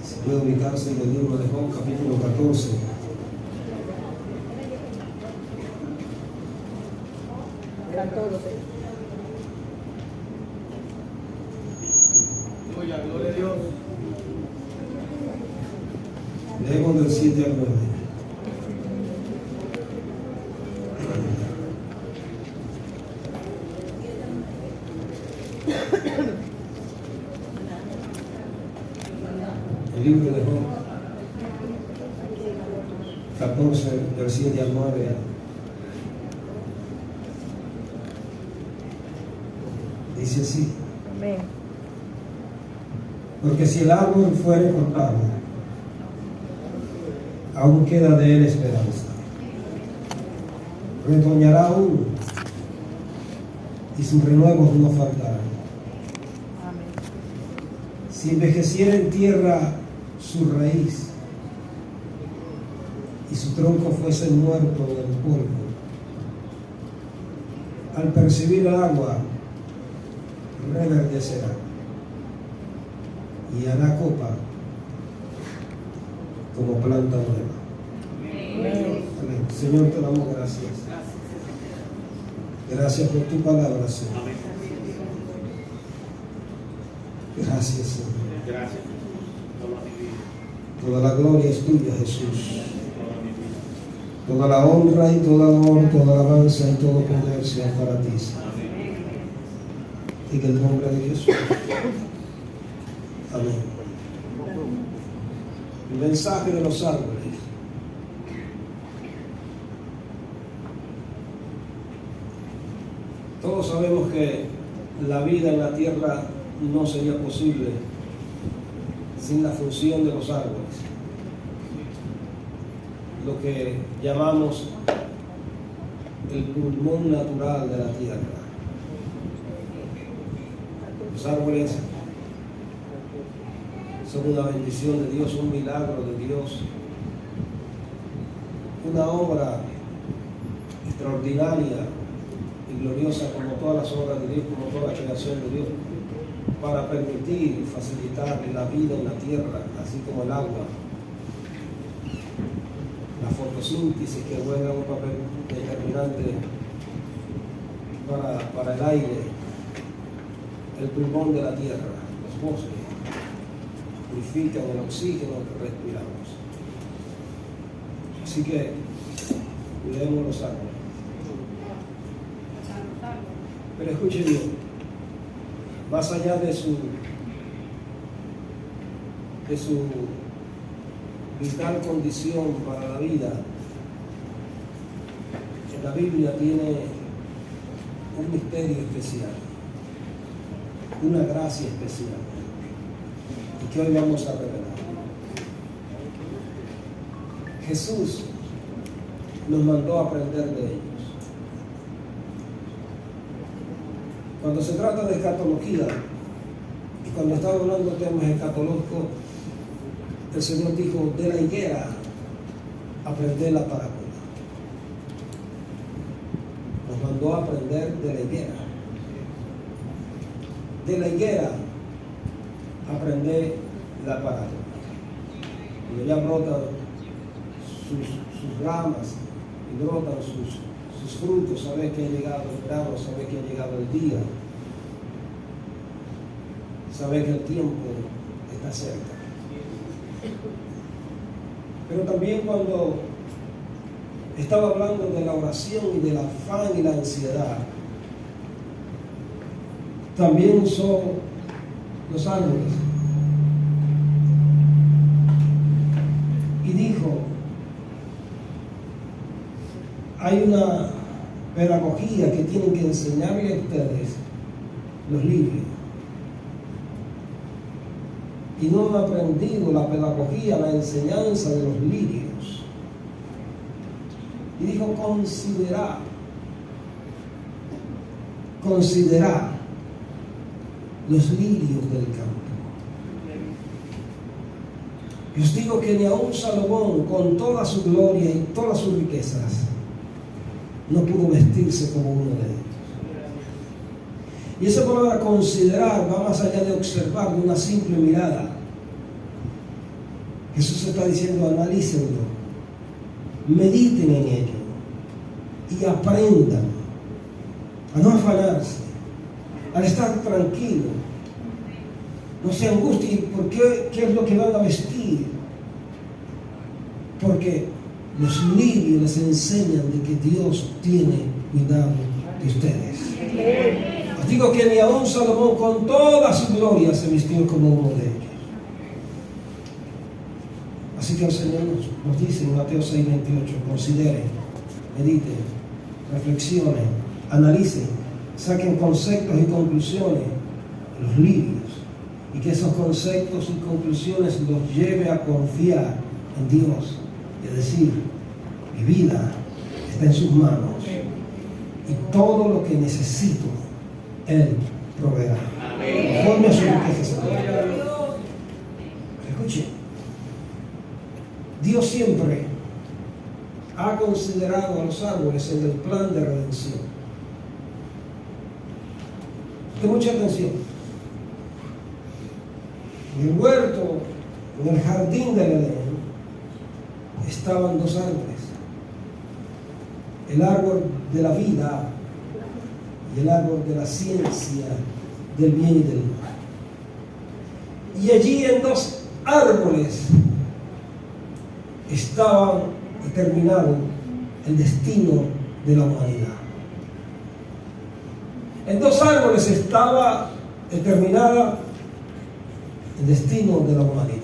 Si puede ubicarse en el libro de Job, capítulo 14. Gloria a Dios. Leemos del 7 al 9. El libro de Job 14, del 7 al 9. Dice así: Amén. porque si el árbol fuere cortado, aún queda de él esperanza. Retoñará aún, y sus renuevos no faltarán. Amén. Si envejeciera en tierra su raíz, y su tronco fuese muerto en el polvo, al percibir el agua, reverdecerá y hará copa como planta nueva. Amén. Amén. Señor, te damos gracias. Gracias por tu palabra, Señor. Gracias, Señor. Gracias. Toda la gloria es tuya, Jesús. Toda la honra y toda la honor, toda la alabanza y todo poder sea para ti, Señor. En el nombre de Jesús. Amén. El mensaje de los árboles. Todos sabemos que la vida en la tierra no sería posible sin la función de los árboles. Lo que llamamos el pulmón natural de la tierra. Los árboles son una bendición de Dios, un milagro de Dios, una obra extraordinaria y gloriosa como todas las obras de Dios, como toda la creación de Dios, para permitir y facilitar la vida en la tierra, así como el agua, la fotosíntesis que juega un papel determinante para el aire, el pulmón de la tierra, los bosques, purifican el oxígeno que respiramos. Así que cuidemos los árboles. Pero escuche bien, más allá de su vital condición para la vida, en la Biblia tiene un misterio especial, una gracia especial, y que hoy vamos a revelar. Jesús nos mandó a aprender de ellos. Cuando se trata de escatología, y cuando estaba hablando de temas escatológicos, el Señor dijo: de la higuera aprender la parábola. Nos mandó a aprender de la higuera. De la higuera aprender la parábola. Cuando ya brotan sus ramas y brotan sus frutos, sabes que ha llegado el verano, sabes que ha llegado el día, sabes que el tiempo está cerca. Pero también cuando estaba hablando de la oración y del afán y la ansiedad, también usó los árboles y dijo: hay una pedagogía que tienen que enseñarle a ustedes los lirios, y no han aprendido la pedagogía, la enseñanza de los lirios. Y dijo: considerad los lirios del campo. Y os digo que ni aun Salomón, con toda su gloria y todas sus riquezas, no pudo vestirse como uno de ellos. Y esa palabra considerar va más allá de observar, de una simple mirada. Jesús está diciendo, analícenlo, mediten en ello y aprendan a no afanarse, a estar tranquilo. No se angustien por qué es lo que van a vestir, porque los lirios les enseñan de que Dios tiene cuidado de ustedes. Os digo que ni aun Salomón con toda su gloria se vistió como uno de ellos. Así que el Señor nos dice en Mateo 6:28, consideren, mediten, reflexionen, analicen, saquen conceptos y conclusiones de los lirios, y que esos conceptos y conclusiones los lleve a confiar en Dios y a decir, mi vida está en sus manos y todo lo que necesito Él proveerá. Conforme a su riqueza. Escuchen, Dios siempre ha considerado a los árboles en el plan de redención. Ten mucha atención. En el huerto, en el jardín del Edén, estaban dos árboles: el árbol de la vida y el árbol de la ciencia del bien y del mal. Y allí en dos árboles estaba determinado el destino de la humanidad. En dos árboles estaba determinada el destino de la humanidad.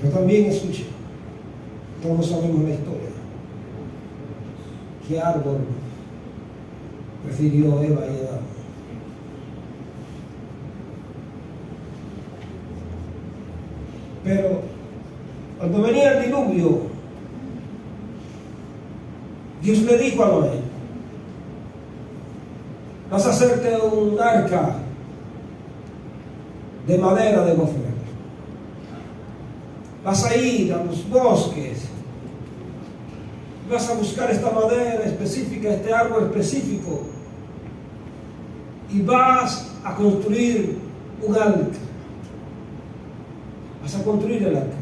Pero también escuchen, todos sabemos la historia. ¿Qué árbol prefirió Eva y Adán? Pero cuando venía el diluvio, Dios le dijo a Noé, vas a hacerte un arca de madera de gofre. Vas a ir a los bosques, vas a buscar esta madera específica, este árbol específico, y vas a construir un arca. Vas a construir el arca.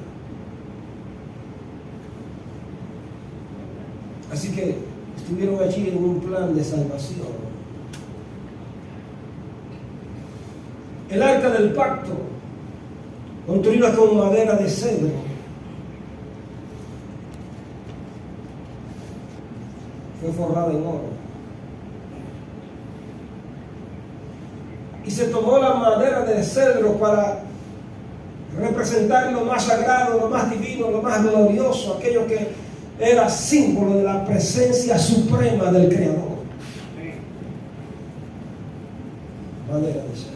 Así que estuvieron allí en un plan de salvación. El arca del pacto, construida con madera de cedro, fue forrada en oro. Y se tomó la madera de cedro para representar lo más sagrado, lo más divino, lo más glorioso, aquello que era símbolo de la presencia suprema del Creador. Madera de cedro.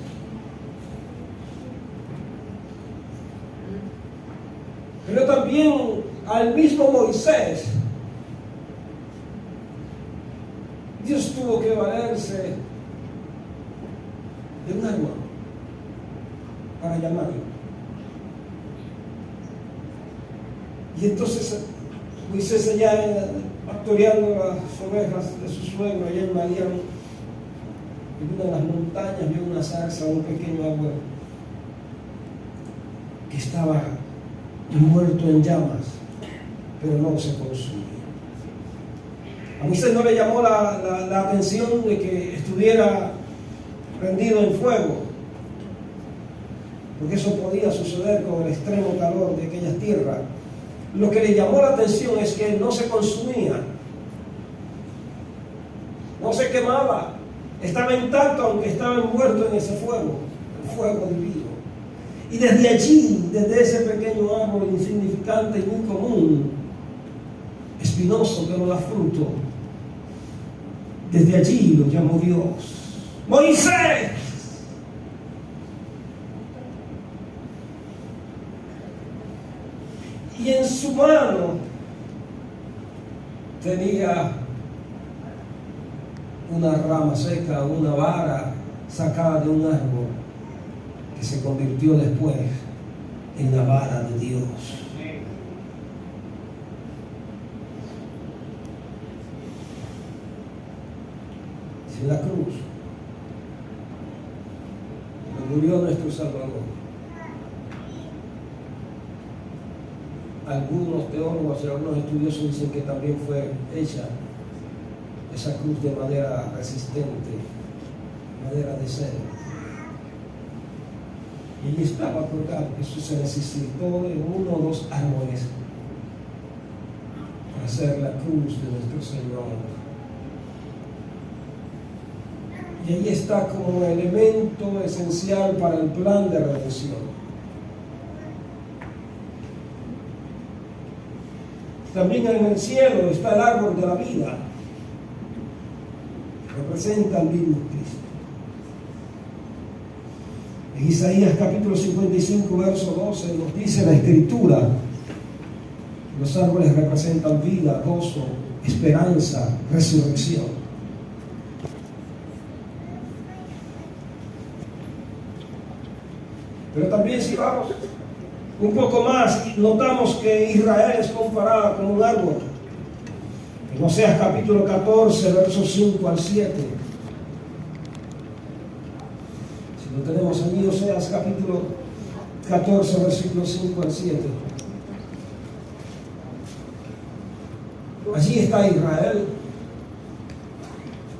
Pero también al mismo Moisés, Dios tuvo que valerse de un arma para llamarlo. Y entonces Moisés allá pastoreando las ovejas de su suegro allá en Madián, en una de las montañas, vio una zarza, un pequeño árbol que estaba muerto en llamas, pero no se consumía. A Moisés no le llamó la atención de que estuviera prendido en fuego, porque eso podía suceder con el extremo calor de aquellas tierras. Lo que le llamó la atención es que no se consumía, no se quemaba, estaba intacto aunque estaba envuelto en ese fuego, el fuego divino. Y desde allí, desde ese pequeño árbol insignificante y muy común, espinoso que no da fruto, desde allí lo llamó Dios: ¡Moisés! Y en su mano tenía una rama seca, una vara sacada de un árbol, que se convirtió después en la vara de Dios. En la cruz, murió nuestro Salvador. Algunos teólogos y algunos estudiosos dicen que también fue hecha esa cruz de madera resistente, madera de cedro. Y estaba colgado. Eso se necesitó de uno o dos árboles para hacer la cruz de nuestro Señor. Y ahí está como elemento esencial para el plan de redención. También en el cielo está el árbol de la vida, representa al mismo Cristo. En Isaías capítulo 55, verso 12 nos dice la Escritura: los árboles representan vida, gozo, esperanza, resurrección. Pero también si vamos un poco más, notamos que Israel es comparada con un árbol. En Oseas capítulo 14, versos 5 al 7. Si lo tenemos aquí, Oseas capítulo 14, versículos 5 al 7. Allí está Israel,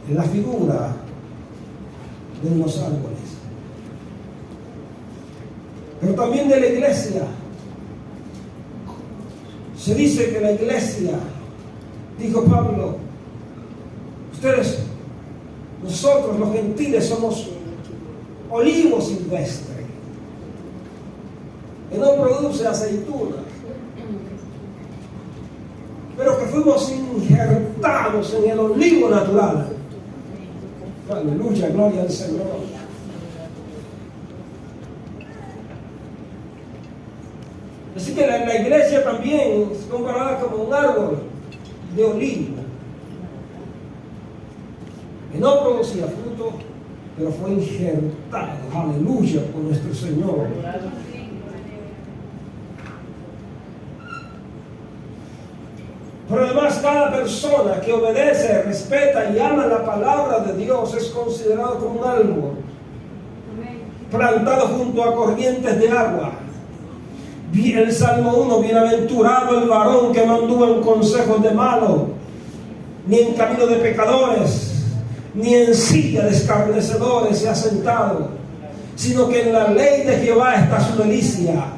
en la figura de unos árboles. Pero también de la iglesia. Se dice que la iglesia, dijo Pablo, ustedes, nosotros los gentiles somos olivo silvestre, que no produce aceitunas, pero que fuimos injertados en el olivo natural. Aleluya, gloria al Señor. Así que la iglesia también es comparada como un árbol de olivo, que no producía fruto, pero fue injertado, aleluya, por nuestro Señor. Pero además, cada persona que obedece, respeta y ama la palabra de Dios es considerado como un árbol plantado junto a corrientes de agua. El Salmo 1, bienaventurado el varón que no anduvo en consejos de malos, ni en camino de pecadores, ni en silla de escarnecedores se ha sentado, sino que en la ley de Jehová está su delicia.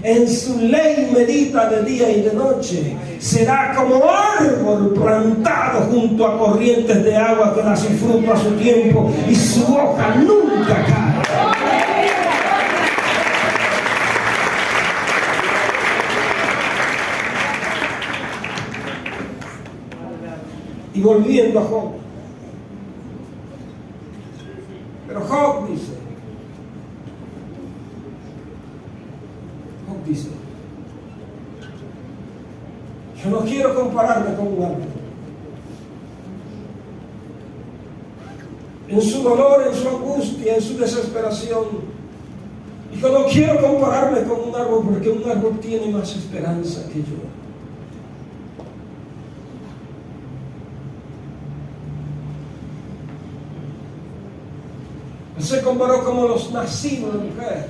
En su ley medita de día y de noche. Será como árbol plantado junto a corrientes de agua que da su fruto a su tiempo y su hoja nunca cae. Y volviendo a Job. Pero Job dice, yo no quiero compararme con un árbol. En su dolor, en su angustia, en su desesperación. Y yo no quiero compararme con un árbol porque un árbol tiene más esperanza que yo. Se comparó como los nacidos de mujer.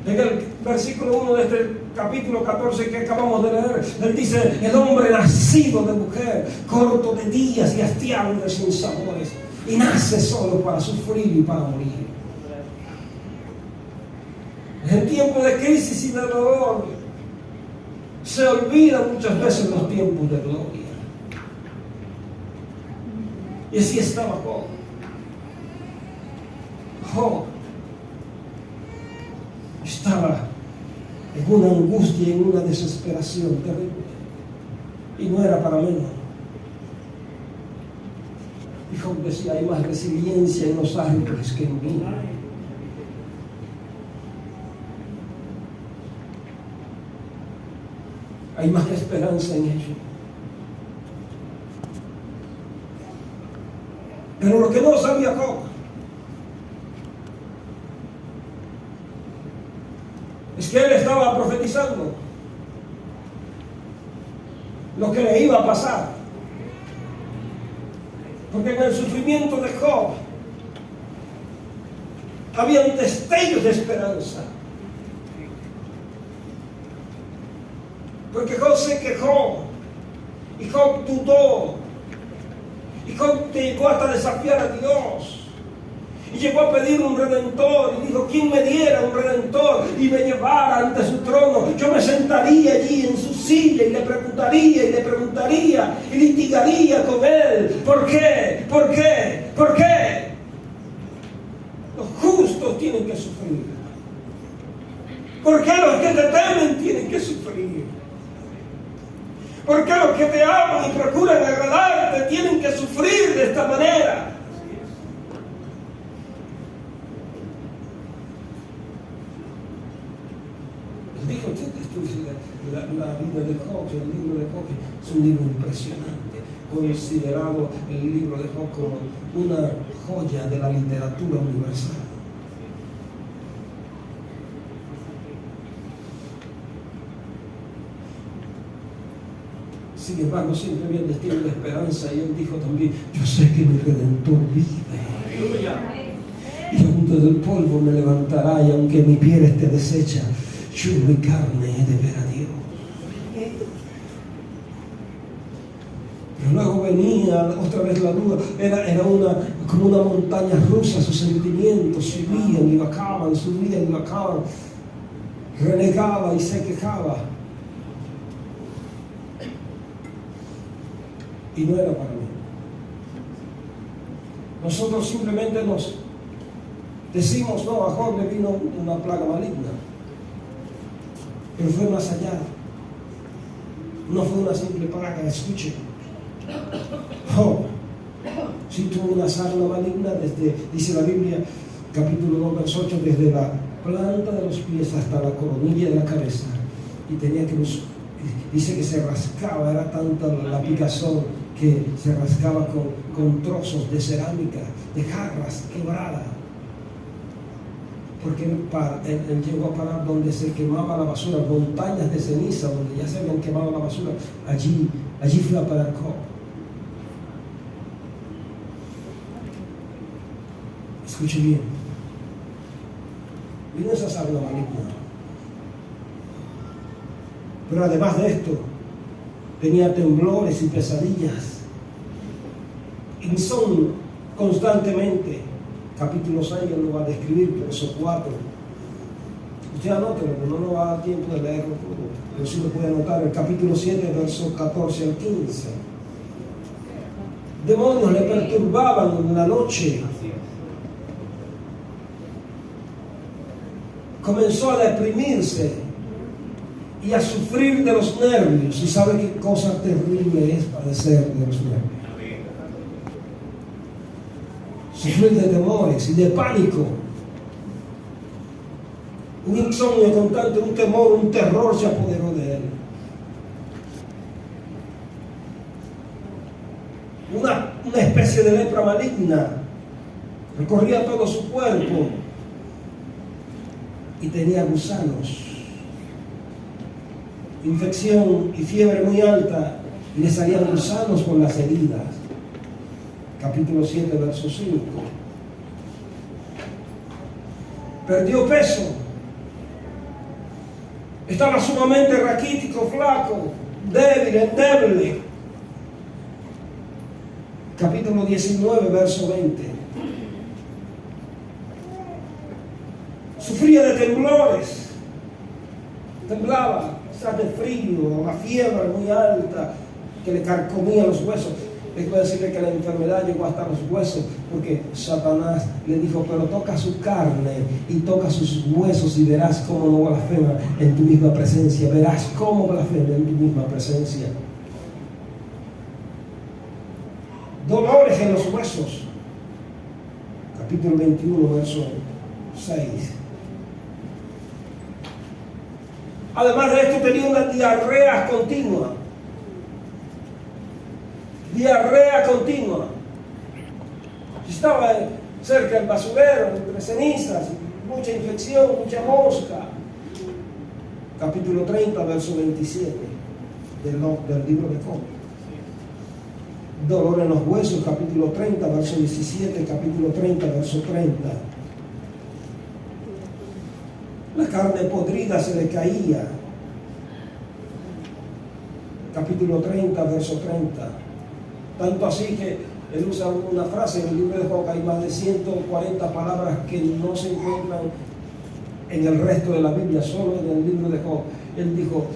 En el versículo 1 de este capítulo 14 que acabamos de leer, él dice: el hombre nacido de mujer, corto de días y hastiado de sinsabores, y nace solo para sufrir y para morir. En tiempos de crisis y de dolor se olvida muchas veces los tiempos de gloria. Y así estaba Job. Job estaba en una angustia y en una desesperación terrible, y no era para menos. Y Job decía: hay más resiliencia en los árboles que en mí. Hay más esperanza en ellos. Pero lo que no sabía Job es que él estaba profetizando lo que le iba a pasar. Porque en el sufrimiento de Job Habían destellos de esperanza. Porque Job se quejó, y Job dudó, y Job llegó hasta desafiar a Dios. Y llegó a pedir un redentor y dijo: ¿quién me diera un redentor y me llevara ante su trono? Yo me sentaría allí en su silla y le preguntaría y litigaría con él. ¿Por qué? ¿Por qué? ¿Por qué? Los justos tienen que sufrir. ¿Por qué los que te temen tienen que sufrir? ¿Por qué los que te aman y procuran agradarte tienen que sufrir de esta manera? Dijo, la vida de Job, el libro de Job es un libro impresionante, considerado el libro de Job como una joya de la literatura universal. Sin embargo, siempre había el destino de esperanza, y él dijo también: yo sé que mi Redentor vive. Y aún desde el polvo me levantará, y aunque mi piel esté deshecha, yo en mi carne he de ver a Dios. Pero luego venía otra vez la duda. Era como una montaña rusa, sus sentimientos subían y bajaban, subían y bajaban. Renegaba y se quejaba. Y no era para mí. Nosotros simplemente nos decimos: no, a Job le vino una plaga maligna. Pero fue más allá. No fue una simple plaga. Escuche, Job sí tuvo una sarna maligna desde, dice la Biblia, capítulo 2, verso 8, desde la planta de los pies hasta la coronilla de la cabeza. Y tenía que, dice que se rascaba, era tanta la picazón que se rascaba con trozos de cerámica, de jarras quebradas. Porque él llegó a parar donde se quemaba la basura, montañas de ceniza, donde ya se habían quemado la basura. Allí fue a parar Job. Escuche bien. Vino esa sarna maligna. Pero además de esto, tenía temblores y pesadillas. Insomnio constantemente. Capítulo 6 él lo va a describir, verso 4. Usted anótelo, pero no va a dar tiempo de leerlo todo. Pero sí lo puede anotar. El capítulo 7, verso 14 al 15. Demonios le perturbaban en la noche. Comenzó a deprimirse y a sufrir de los nervios. Y sabe qué cosa terrible es padecer de los nervios. Sufrir de temores y de pánico. Un insomnio constante, un temor, un terror se apoderó de él. Una especie de lepra maligna recorría todo su cuerpo y tenía gusanos, infección y fiebre muy alta, y le salían gusanos por las heridas. Capítulo 7, verso 5. Perdió peso. Estaba sumamente raquítico, flaco, débil, endeble. Capítulo 19, verso 20. Sufría de temblores. Temblaba, quizás de frío, una fiebre muy alta que le carcomía los huesos. Tengo que decirle que la enfermedad llegó hasta los huesos, porque Satanás le dijo: pero toca su carne y toca sus huesos y verás cómo no blasfema en tu misma presencia. Verás cómo blasfema en tu misma presencia. Dolores en los huesos. Capítulo 21, verso 6. Además de esto, tenía una diarrea continua. Diarrea continua. Estaba cerca del basurero, entre cenizas, mucha infección, mucha mosca. Capítulo 30, verso 27 del libro de Job. Dolor en los huesos, capítulo 30, verso 17, capítulo 30, verso 30. La carne podrida se le caía. Capítulo 30, verso 30. Tanto así que él usa una frase en el libro de Job, hay más de 140 palabras que no se encuentran en el resto de la Biblia, solo en el libro de Job. Él dijo: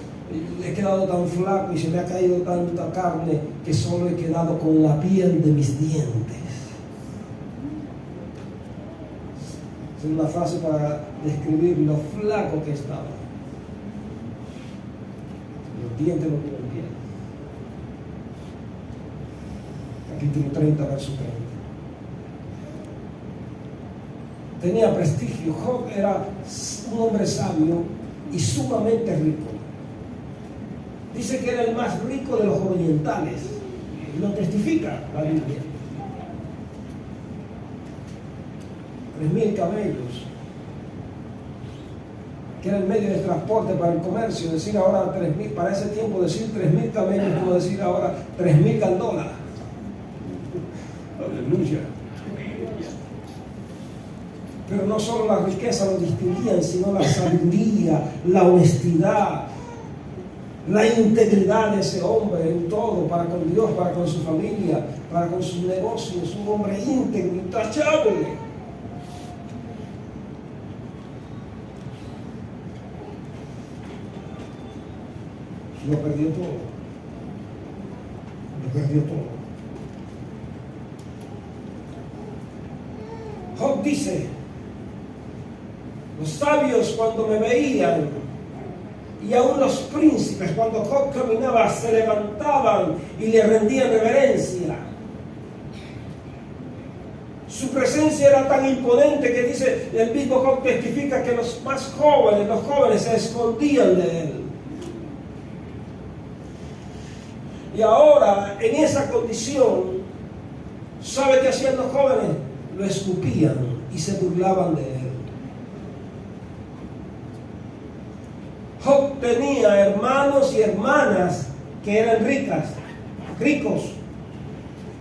he quedado tan flaco y se me ha caído tanta carne que solo he quedado con la piel de mis dientes. Es una frase para describir lo flaco que estaba. Los dientes no tienen piel. Capítulo 30, verso 30. Tenía prestigio. Job era un hombre sabio y sumamente rico. Dice que era el más rico de los orientales. Lo testifica la Biblia. 3,000 camellos, que era el medio de transporte para el comercio. Decir ahora 3,000, para ese tiempo decir 3,000 camellos, como decir ahora 3,000 gandolas. Aleluya. Pero no solo la riqueza lo distinguían, sino la sabiduría, la honestidad, la integridad de ese hombre en todo, para con Dios, para con su familia, para con sus negocios. Un hombre íntegro, intachable. Lo perdió todo. Lo perdió todo. Job dice: los sabios cuando me veían, y aún los príncipes cuando Job caminaba, se levantaban y le rendían reverencia. Su presencia era tan imponente que dice, el mismo Job testifica que los jóvenes se escondían de él. Y ahora, en esa condición, ¿sabe qué hacían los jóvenes? Lo escupían y se burlaban de él. Job tenía hermanos y hermanas que eran ricos,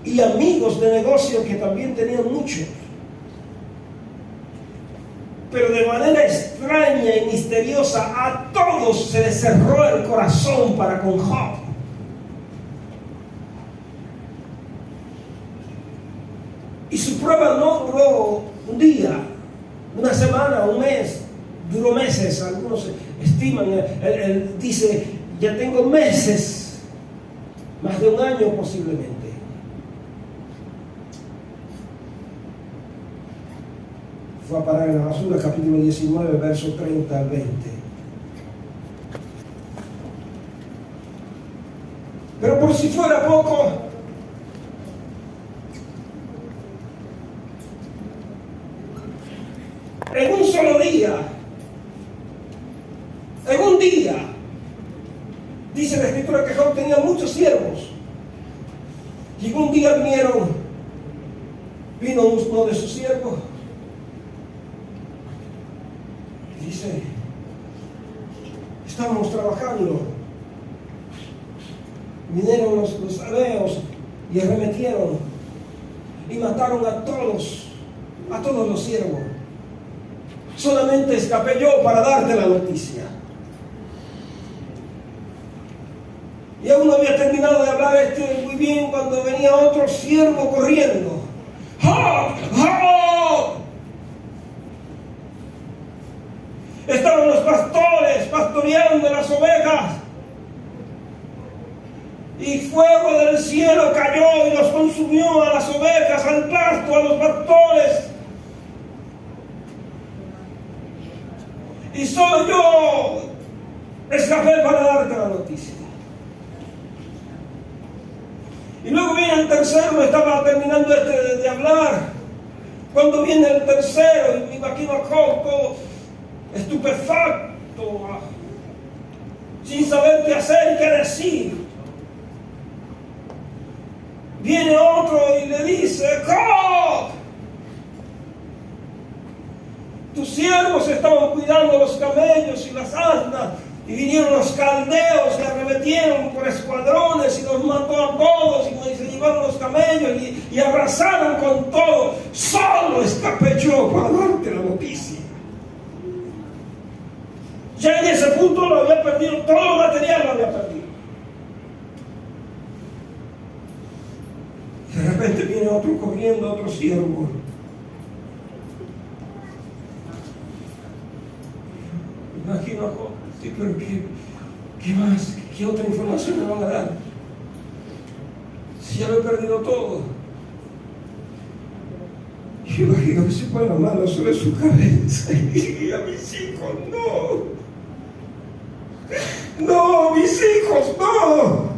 y amigos de negocio que también tenían muchos. Pero de manera extraña y misteriosa, a todos se les cerró el corazón para con Job. Y su prueba no duró un día, una semana, un mes, duró meses. Algunos estiman, él dice, ya tengo meses, más de un año posiblemente. Fue a parar en la basura, capítulo 19, verso 30 al 20. Pero por si fuera poco, en un solo día, en un día, dice la Escritura que Job tenía muchos siervos, y en un día vino uno de sus siervos, y dice, estábamos trabajando, vinieron los sabeos y arremetieron y mataron a todos los siervos. Solamente escapé yo para darte la noticia. Y aún no había terminado de hablar muy bien cuando venía otro siervo corriendo. ¡Job! ¡Job! Estaban los pastores pastoreando las ovejas, y fuego del cielo cayó y los consumió a las ovejas, al pasto, a los pastores. Y solo yo escapé para darte la noticia. Y luego viene el tercero, estaba terminando de hablar. Cuando viene el tercero, y me imagino a Job todo estupefacto, sin saber qué hacer y qué decir. Viene otro y le dice, Job, tus siervos estaban cuidando los camellos y las asnas, y vinieron los caldeos y arremetieron por escuadrones y los mató a todos, y se llevaron los camellos y arrasaron con todo. Solo escapé yo para darte la noticia. Ya en ese punto lo había perdido, todo lo material lo había perdido. De repente viene otro corriendo, otro siervo. Imagino, sí, pero ¿qué más? ¿Qué otra información me van a dar? Si ya lo he perdido todo. Yo imagino que se pone la mano sobre su cabeza y a mis hijos, no. No, mis hijos, no.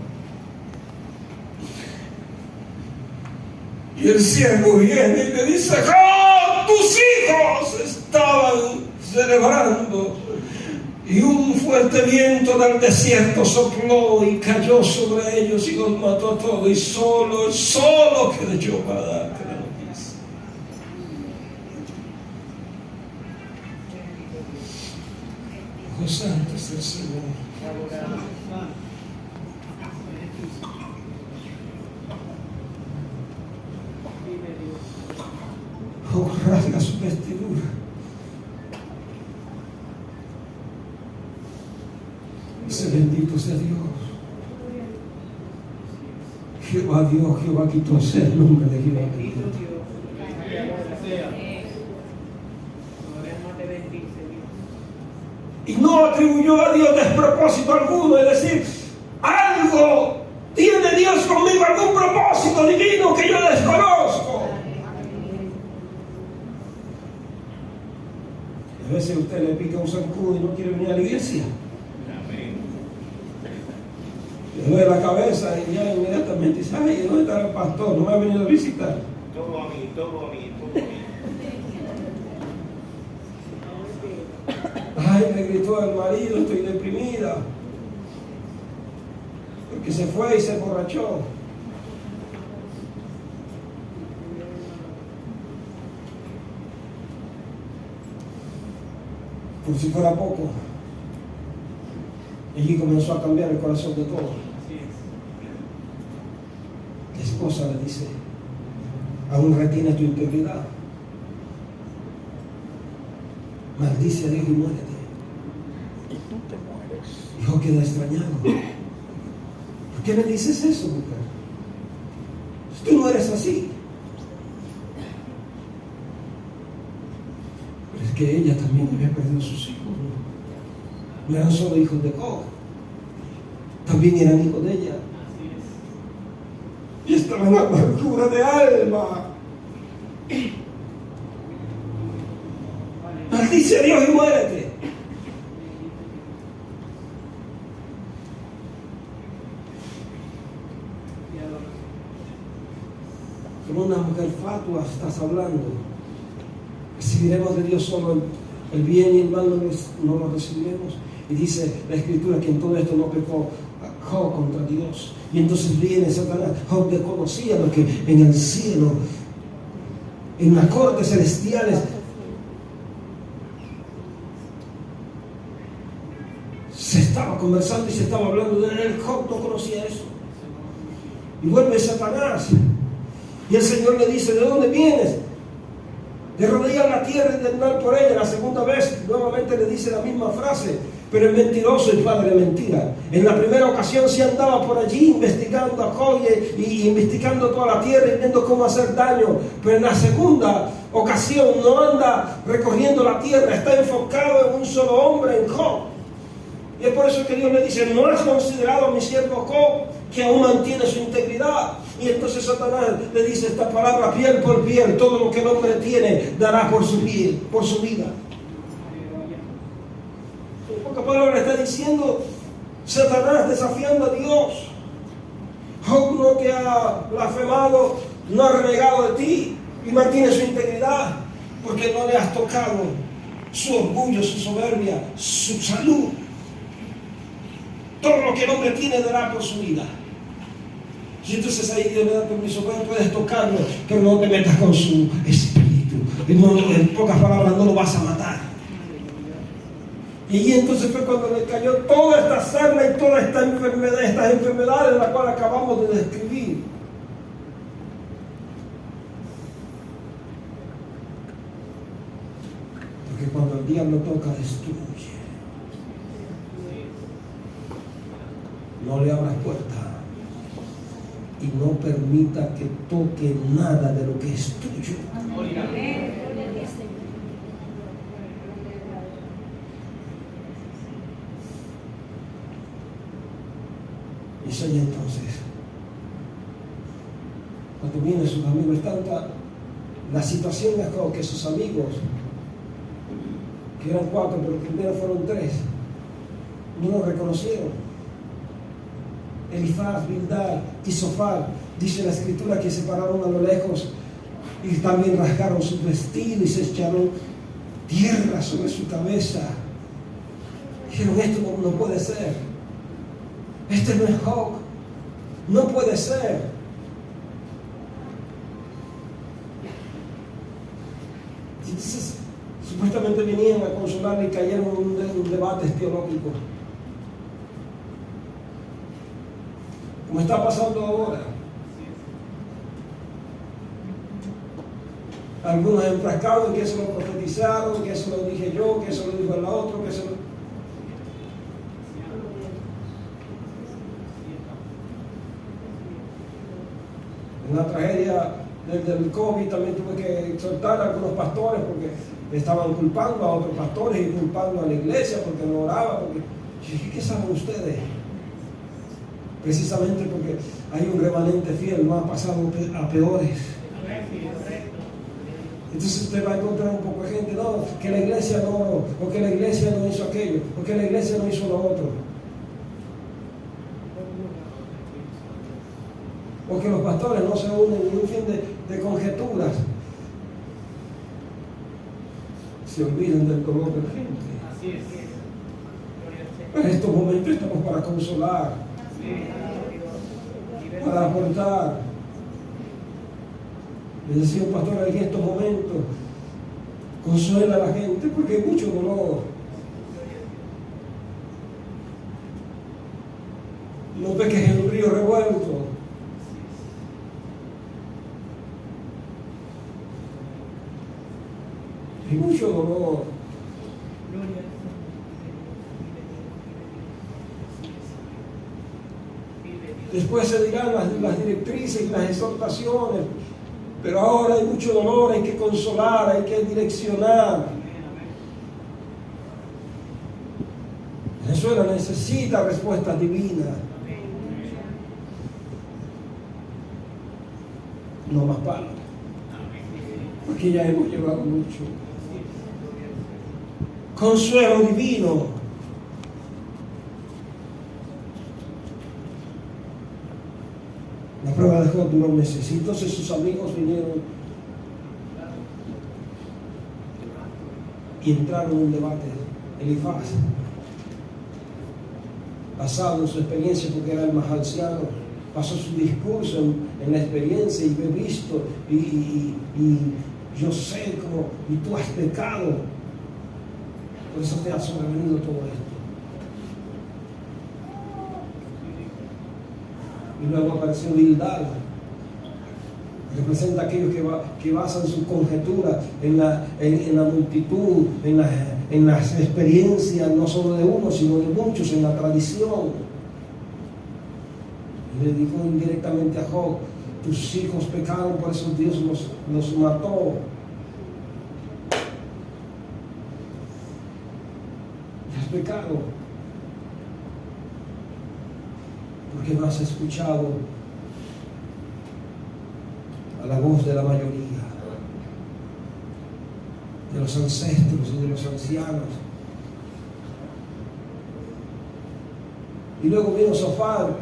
Y el siervo viene y le dice: ¡oh, tus hijos estaban celebrando! Y un fuerte viento del desierto sopló y cayó sobre ellos y los mató a todos. Y solo quedé yo para darte la noticia. Oh, santo es el Señor. Oh, rasga su vestidura. Dice: bendito sea Dios. Jehová Dios, Jehová quitó el nombre de Jehová. Y no atribuyó a Dios despropósito alguno, es decir, algo tiene Dios conmigo, algún propósito divino que yo desconozco. A veces usted le pica un zancudo y no quiere venir a la iglesia. Le duele la cabeza y ya inmediatamente dice: ay, ¿dónde está el pastor? No me ha venido a visitar. Todo a mí, todo a mí, todo a mí. Ay, me gritó el marido, estoy deprimida. Porque se fue y se emborrachó. Por si fuera poco, allí comenzó a cambiar el corazón de todos. La esposa le dice: aún retienes tu integridad, maldice a Dios y muérete. Y tú te mueres. Hijo queda extrañado. ¿Por qué me dices eso, mujer? Tú no eres así. Pero es que ella también había perdido a sus hijos. No eran solo hijos de Job, también eran hijos de ella. Y estaba en amargura de alma. Maldice a Dios y muérete. Como una mujer fatua estás hablando. Recibiremos de Dios solo el bien y el mal, no lo recibiremos. Y dice la Escritura que en todo esto no pecó Job contra Dios. Y entonces viene Satanás. Job desconocía lo que en el cielo, en las cortes celestiales, se estaba conversando y se estaba hablando de él. Job no conocía eso. Y vuelve Satanás. Y el Señor le dice: ¿de dónde vienes? De rodillas a la tierra y de mal por ella. La segunda vez nuevamente le dice la misma frase. Pero es mentiroso y padre de mentira. En la primera ocasión sí andaba por allí investigando a Job y investigando toda la tierra y viendo cómo hacer daño. Pero en la segunda ocasión no anda recorriendo la tierra, está enfocado en un solo hombre, en Job. Y es por eso que Dios le dice: ¿no has considerado a mi siervo Job, que aún mantiene su integridad? Y entonces Satanás le dice esta palabra: piel por piel, todo lo que el hombre tiene dará por su vida. En pocas palabras está diciendo Satanás, desafiando a Dios: Job no te ha blasfemado, no ha renegado de ti y mantiene su integridad, porque no le has tocado su orgullo, su soberbia, su salud. Todo lo que el hombre tiene dará por su vida. Y entonces ahí Dios le da permiso: bueno, puedes tocarlo, pero no te metas con su espíritu. En pocas palabras, no lo vas a matar. Y entonces fue cuando le cayó toda esta sarna y toda esta enfermedad, estas enfermedades de las cuales acabamos de describir. Porque cuando el diablo toca, destruye. no le abras puerta y no permita que toque nada de lo que es tuyo. Y soy entonces, cuando vienen sus amigos, tanta la situación es como que sus amigos, que eran 4, pero primero fueron 3, no lo reconocieron. Elifaz, Bildad y Sofar, dice la escritura que se pararon a lo lejos y también rasgaron su vestido y se echaron tierra sobre su cabeza. Dijeron, esto no puede ser. Este no es Job. No puede ser. Entonces, supuestamente venían a consolarle y cayeron en un debate teológico. Como está pasando ahora. Algunos enfrascados en que eso lo profetizaron, que eso lo dije yo, que eso lo dijo el otro, que eso lo... En la tragedia del COVID también tuve que exhortar a algunos pastores porque estaban culpando a otros pastores y culpando a la iglesia porque no oraba. Porque, ¿qué saben ustedes? Precisamente porque hay un remanente fiel, no ha pasado a peores. Entonces usted va a encontrar un poco de gente, no, que la iglesia no oró, o que la iglesia no hizo aquello, o que la iglesia no hizo lo otro. O que los pastores no se unen en un fin de conjeturas. Se olvidan del dolor de la gente. Así es. En estos momentos estamos para consolar, para aportar. Le decía un pastor en estos momentos, consuela a la gente porque hay mucho dolor. No ve que es el río revuelto. Hay mucho dolor. Después se dirán las directrices y las exhortaciones, pero ahora hay mucho dolor, hay que consolar, hay que direccionar. Venezuela necesita respuestas divinas. No más palabras, porque ya hemos llevado mucho. Consuelo divino. La prueba de Job duró meses. Y entonces sus amigos vinieron y entraron en un debate. Elifaz, basado en su experiencia porque era el más anciano, pasó su discurso en la experiencia y he visto y yo sé cómo y tú has pecado. Por eso te ha sobrevenido todo esto. Y luego apareció Bildad. Representa a aquellos que basan su conjetura en la multitud, en las experiencias no solo de uno, sino de muchos, en la tradición. Y le dijo indirectamente a Job, tus hijos pecaron, por eso Dios los mató. Y has pecado porque no has escuchado a la voz de la mayoría, de los ancestros y de los ancianos. Y luego vino Sofar,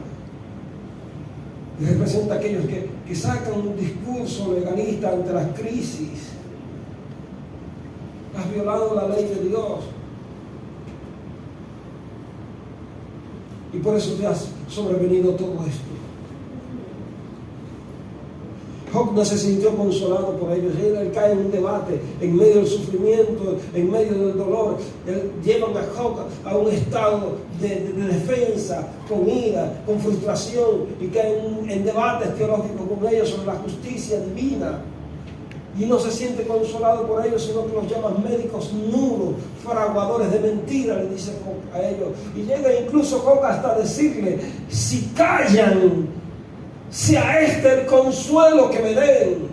que representa a aquellos que sacan un discurso legalista ante las crisis. Has violado la ley de Dios. Y por eso te has sobrevenido todo esto. Job no se sintió consolado por ellos. Él cae en un debate, en medio del sufrimiento, en medio del dolor. Llevan a Job a un estado de defensa, con ira, con frustración, y caen en debates teológicos con ellos sobre la justicia divina. Y no se siente consolado por ellos, sino que los llaman médicos nulos, fraguadores de mentiras, le dice a ellos. Y llega incluso Job hasta decirle, si callan, sea este el consuelo que me den.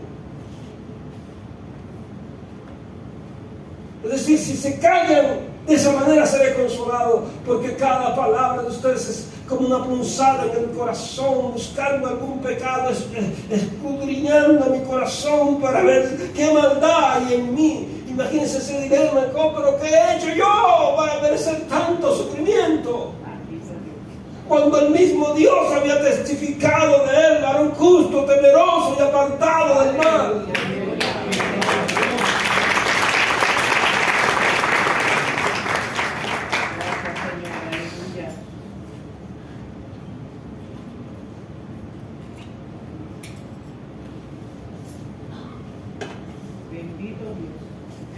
Es decir, si se callan, de esa manera seré consolado, porque cada palabra de ustedes es como una punzada en el corazón, buscando algún pecado, escudriñando mi corazón para ver qué maldad hay en mí. Imagínense ese dilema, pero ¿qué he hecho yo para merecer tanto sufrimiento? Cuando el mismo Dios había testificado de él, varón justo, temeroso y apartado del mal.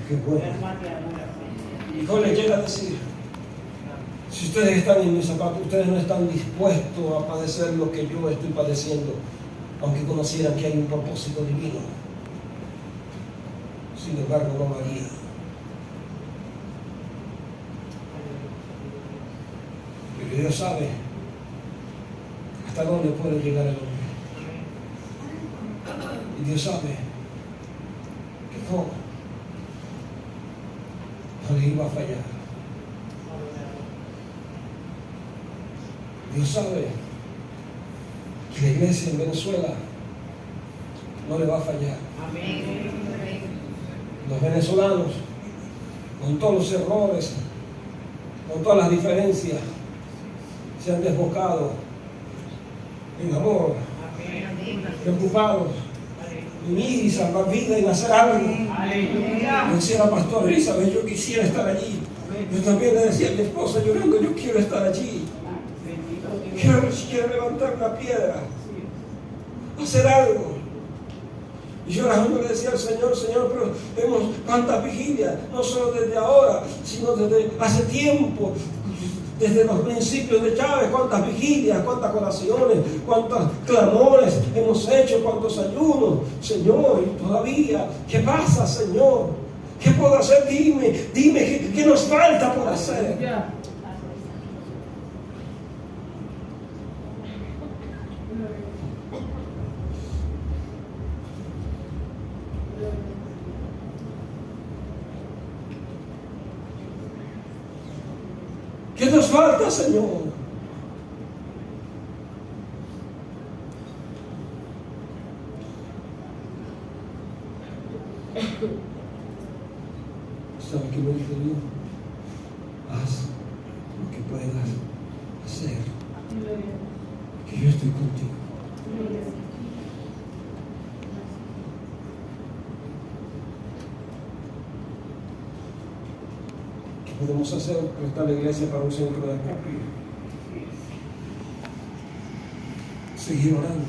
Qué bueno. Y Job le llega a decir, si ustedes están en mis zapatos, ustedes no están dispuestos a padecer lo que yo estoy padeciendo, aunque conocieran que hay un propósito divino. Sin embargo, no lo haría. Porque Dios sabe hasta dónde puede llegar el hombre. Y Dios sabe que Job no le iba a fallar. Dios sabe que la iglesia en Venezuela no le va a fallar. Amén. Los venezolanos, con todos los errores, con todas las diferencias, se han desbocado en amor, preocupados en ir y salvar vidas y hacer algo. Me decía la pastora Elizabeth, yo quisiera estar allí. Yo también le decía a mi esposa llorando, yo quiero estar allí. Quiero levantar una piedra, hacer algo. Y yo llorando le decía al Señor, pero vemos cuántas vigilias, no solo desde ahora, sino desde hace tiempo. Desde los principios de Chávez, cuántas vigilias, cuántas oraciones, cuántos clamores hemos hecho, cuántos ayunos, Señor, y todavía, ¿qué pasa, Señor? ¿Qué puedo hacer? Dime, ¿qué nos falta por hacer? ¿Qué nos falta, Señor? ¿Sabe qué me dijo Dios? Haz lo que puedas hacer, que yo estoy contigo. Podemos hacer prestar la iglesia para un centro de acopio, seguir orando,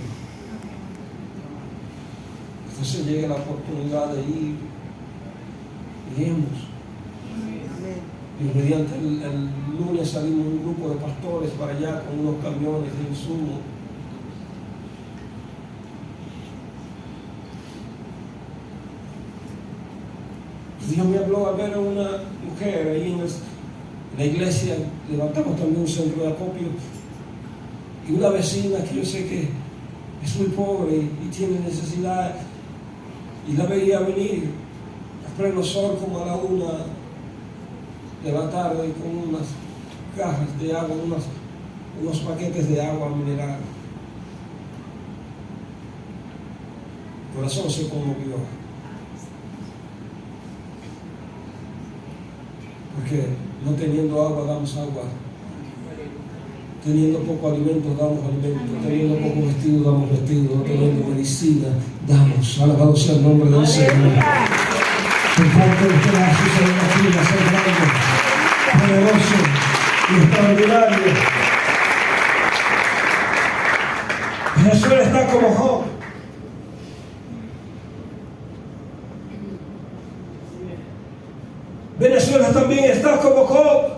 entonces llegue la oportunidad de ir y iremos. Y mediante el lunes salimos un grupo de pastores para allá con unos camiones de insumos. Dios me habló a ver a una mujer ahí en la iglesia. Levantamos también un centro de acopio, y una vecina que yo sé que es muy pobre y tiene necesidad, y la veía venir a pleno sol como a la 1 de la tarde con unas cajas de agua, unos paquetes de agua mineral. El corazón se conmovió. Porque no teniendo agua damos agua, teniendo poco alimento damos alimento, teniendo poco vestido damos vestido, no teniendo medicina damos. Alabado sea el nombre del Señor. Por parte de ustedes suceden aquí a ser grande, poderoso y extraordinario. Venezuela está como Job. Venezuela también está como Job.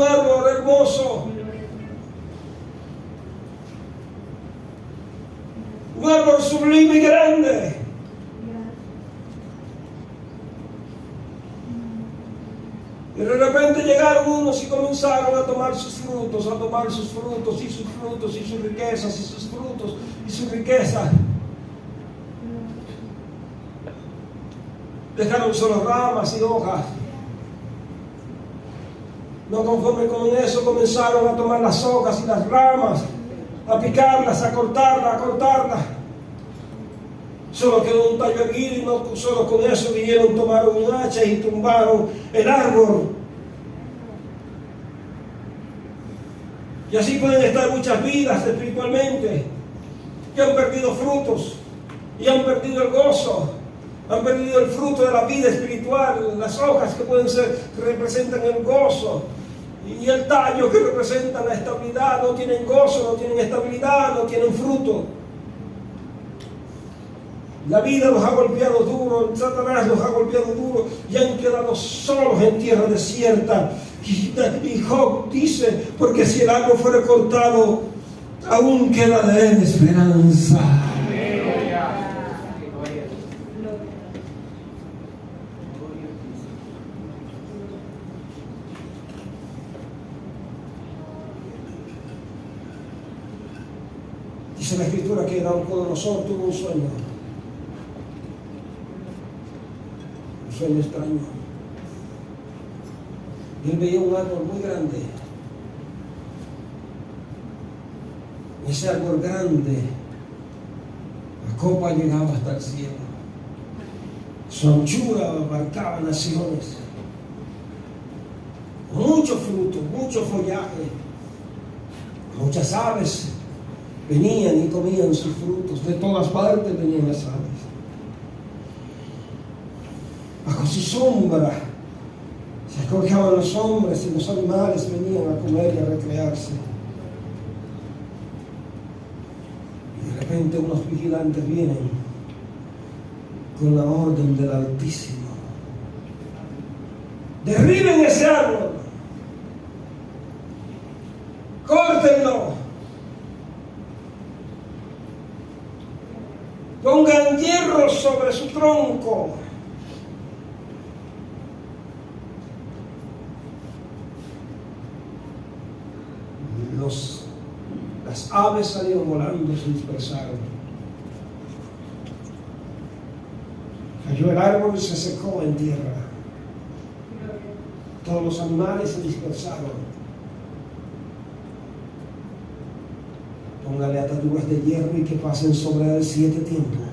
un árbol hermoso, un árbol sublime y grande. Y de repente llegaron unos y comenzaron a tomar sus frutos, a tomar sus frutos y sus frutos y sus riquezas y sus frutos y sus riquezas. Dejaron solo ramas y hojas. No conforme con eso, comenzaron a tomar las hojas y las ramas, a picarlas, a cortarlas. Solo quedó un tallo erguido y no solo con eso vinieron, tomaron un hacha y tumbaron el árbol. Y así pueden estar muchas vidas espiritualmente que han perdido frutos y han perdido el gozo, han perdido el fruto de la vida espiritual, las hojas que pueden ser, que representan el gozo, y el tallo que representa la estabilidad. No tienen gozo, no tienen estabilidad, no tienen fruto. La vida los ha golpeado duro, Satanás los ha golpeado duro y han quedado solos en tierra desierta. Y Job dice, porque si el árbol fuera cortado, aún queda de él esperanza. Dice la Escritura que Nabucodonosor tuvo un sueño extraño. Y él veía un árbol muy grande. Y ese árbol grande, la copa llegaba hasta el cielo. Su anchura abarcaba naciones. Mucho fruto, mucho follaje. Muchas aves venían y comían sus frutos. De todas partes venían las aves. Bajo su sombra se acogiaban los hombres y los animales venían a comer y a recrearse. Y de repente unos vigilantes vienen con la orden del Altísimo: derriben ese árbol, córtenlo, pongan hierro sobre su tronco. Las aves salieron volando, se dispersaron. Cayó el árbol y se secó en tierra. Todos los animales se dispersaron. Póngale ataduras de hierro y que pasen sobre él 7 tiempos.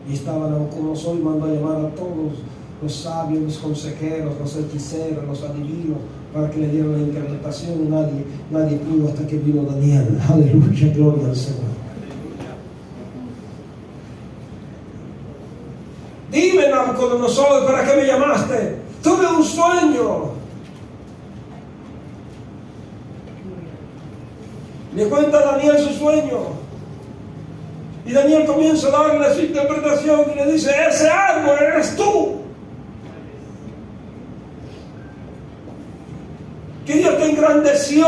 Y estaba Nabucodonosor y mandó a llamar a todos los sabios, los consejeros, los hechiceros, los adivinos, para que le dieran la interpretación. Nadie pudo hasta que vino Daniel. Aleluya, gloria al Señor. Dime, Nabucodonosor, ¿para qué me llamaste? Tuve un sueño. Le cuenta a Daniel su sueño. Y Daniel comienza a darle su interpretación y le dice: ese árbol eres tú. Que Dios te engrandeció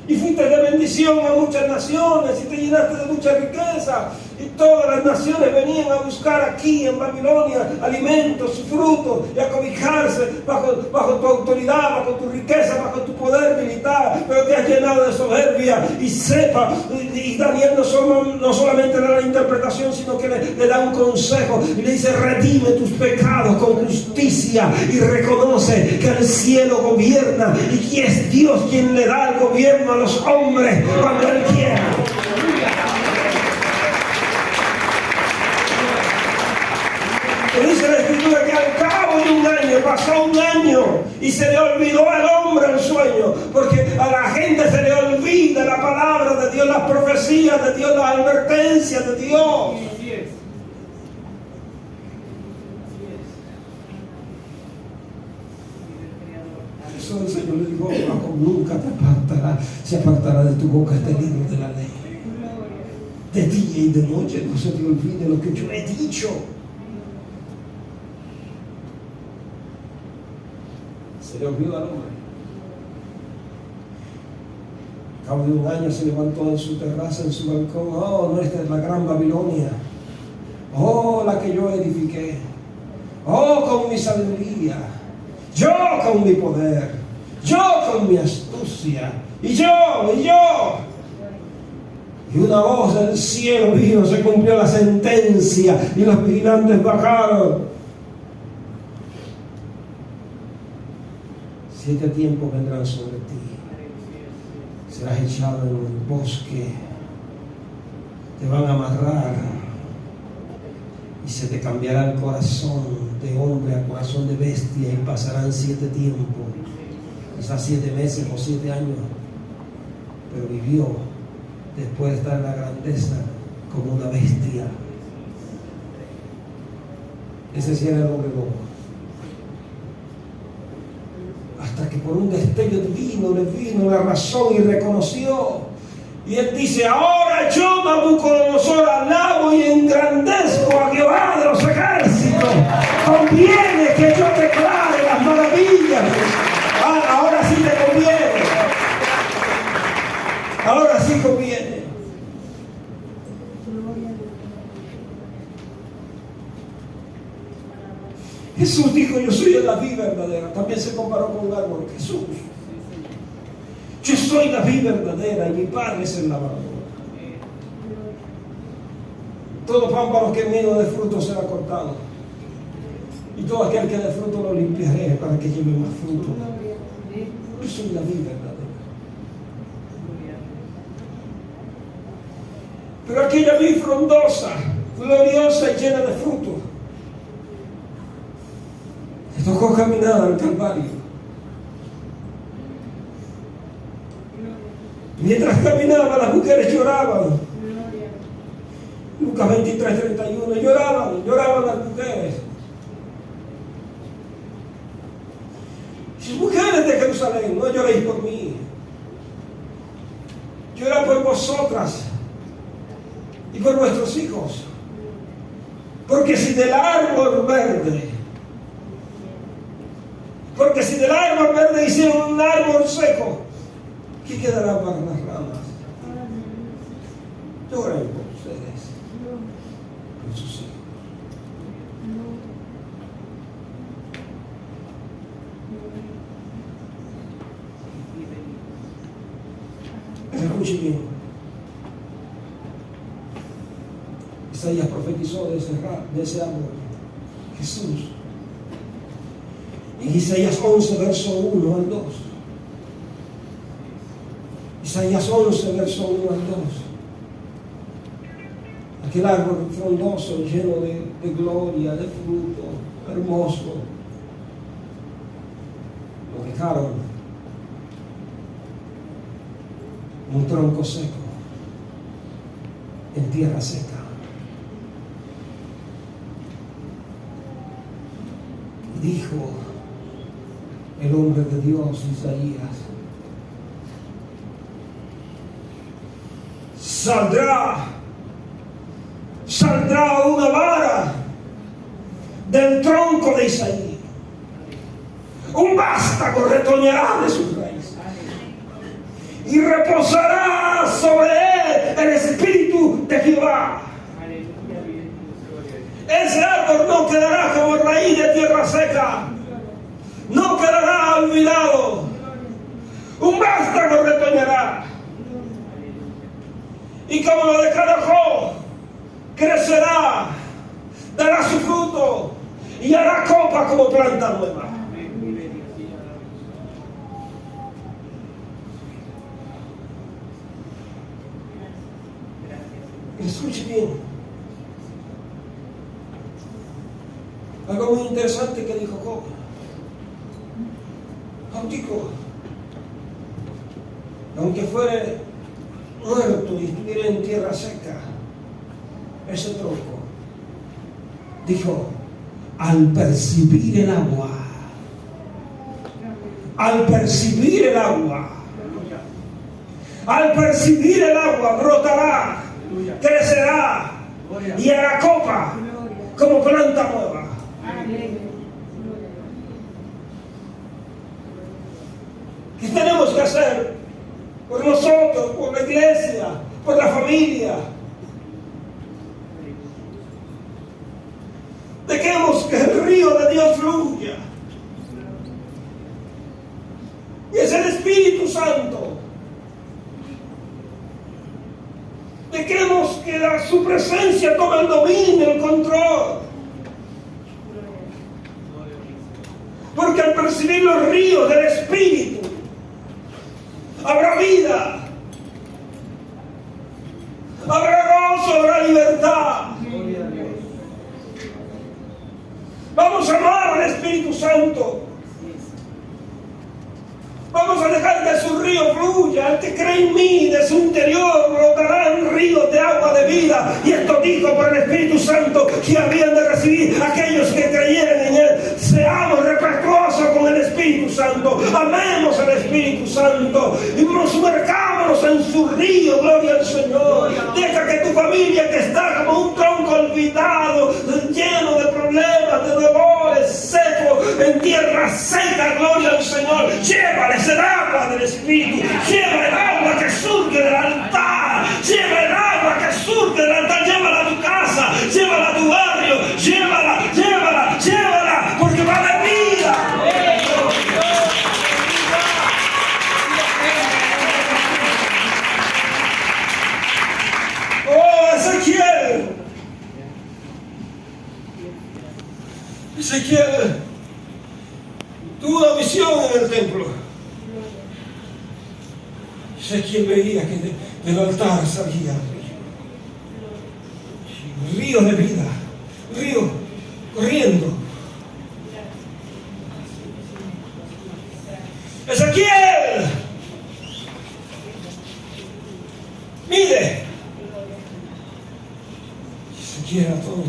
y fuiste de bendición a muchas naciones y te llenaste de mucha riqueza, y todas las naciones venían a buscar aquí en Babilonia alimentos y frutos y a cobijarse bajo tu autoridad, bajo tu riqueza, bajo tu poder militar, pero te has llenado de soberbia. Y sepa, y Daniel no solamente le da la interpretación, sino que le da un consejo y le dice: redime tus pecados con justicia y reconoce que el cielo gobierna y que es Dios quien le da el gobierno a los hombres cuando Él quiera. Y dice la Escritura que al cabo de un año, pasó un año y se le olvidó al hombre el sueño, porque a la gente se le olvida la palabra de Dios, las profecías de Dios, las advertencias de Dios. Eso el Señor le dijo: nunca se apartará de tu boca este libro de la ley. De día y de noche no se te olvide lo que yo he dicho. Se le olvidó al hombre. Al cabo de un año se levantó en su terraza, en su balcón. Oh, no, esta es la gran Babilonia. Oh, la que yo edifiqué. Oh, con mi sabiduría. Yo con mi poder. Yo con mi astucia. Y yo. Y una voz del cielo vino, se cumplió la sentencia y los vigilantes bajaron. 7 tiempos vendrán sobre ti. Serás echado en un bosque. Te van a amarrar. Y se te cambiará el corazón de hombre a corazón de bestia. Y pasarán 7 tiempos. Quizás 7 meses o 7 años. Pero vivió después de estar en la grandeza como una bestia. Ese sí era el hombre lobo. Hasta que por un destello divino le vino la razón y reconoció. Y él dice: ahora yo, Nabucodonosor, alabo y engrandezco a Jehová de los ejércitos. Conviene que yo declare las maravillas. Ahora sí te conviene. Ahora sí conviene. Jesús dijo: yo soy la vid verdadera. También se comparó con un árbol. Jesús: yo soy la vid verdadera y mi Padre es el labrador. Todo pámpano que menos de fruto será cortado, y todo aquel que dé fruto lo limpiaré para que lleve más fruto. Yo soy la vid verdadera. Pero aquella vid frondosa, gloriosa y llena de fruto, le tocó caminar al Calvario. Mientras caminaba, las mujeres lloraban. Lucas 23:31, lloraban las mujeres. Mujeres de Jerusalén, no lloréis por mí, llorad por vosotras y por vuestros hijos. Porque si del árbol verde hicieron un árbol seco, ¿qué quedará para las ramas? Lloren por ustedes, por sus hijos. Escuche bien. Isaías profetizó de ese árbol, Jesús. En Isaías 11, verso 1 al 2. Isaías 11, verso 1 al 2. Aquel árbol frondoso, lleno de gloria, de fruto, hermoso. Lo dejaron un tronco seco, en tierra seca. Y dijo el hombre de Dios, Isaías: saldrá una vara del tronco de Isaí, un vástago retoñará de sus raíces y reposará sobre él el espíritu de Jehová. Ese árbol no quedará como raíz de tierra seca, no quedará olvidado. Un vástago retoñará, y como lo declaró, crecerá, dará su fruto y hará copa como planta nueva. Escuche bien. Algo muy interesante que dijo Job. Dijo: aunque fuere muerto y estuviera en tierra seca, ese tronco, dijo, al percibir el agua, brotará, crecerá y hará copa como planta nueva. ¿Qué tenemos que hacer? Por nosotros, por la iglesia, por la familia. Dejemos que el río de Dios fluya. Y es el Espíritu Santo. Dejemos que su presencia tome el dominio, el control. Porque al percibir los ríos del Espíritu, habrá vida, habrá gozo, habrá libertad. Vamos a amar al Espíritu Santo. Vamos a dejar que su río fluya. El que cree en mí, de su interior brotarán ríos de agua de vida. Y esto dijo por el Espíritu Santo que habían de recibir aquellos que creyeran en Él. Seamos respetuosos con el Espíritu Santo. Amemos al Espíritu Santo. Y sumergámonos en su río. Gloria al Señor. Deja que tu familia, que está como un tronco olvidado, lleno de problemas, de dolores, seco, en tierra seca, gloria al Señor, llévales el agua del Espíritu, lleva el agua que surge del altar, lleva el agua que surge del altar, llévala a tu casa, llévala a tu barrio, llévala, llévala, llévala, porque va de vida. Oh, Ezequiel tuvo una visión en el templo. Ezequiel veía que del altar salía río de vida, río corriendo. Ezequiel, mire. Ezequiel era todo.